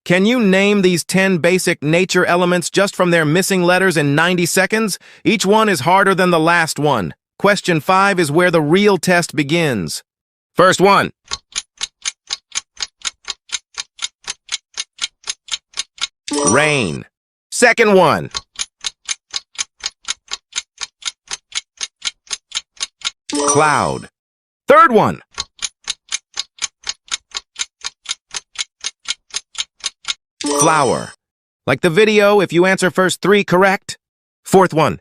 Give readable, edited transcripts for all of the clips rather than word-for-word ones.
Can you name these 10 basic nature elements just from their missing letters in 90 seconds? Each one is harder than the last one. Question 5 is where the real test begins. First one. Rain. Second one. Cloud. Third one. Flower. Like the video, if you answer first 3 correct. Fourth one.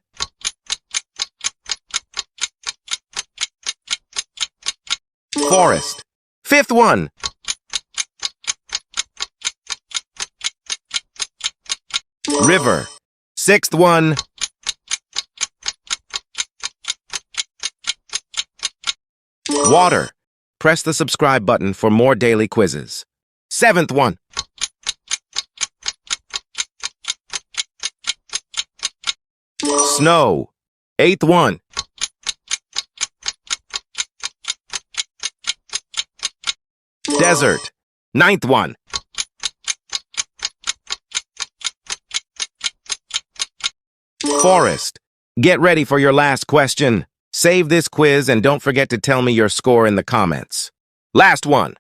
Forest. Fifth one. River. Sixth one. Water. Press the subscribe button for more daily quizzes. Seventh one. Snow. Eighth one. Desert. Ninth one. Forest. Get ready for your last question. Save this quiz and don't forget to tell me your score in the comments. Last one.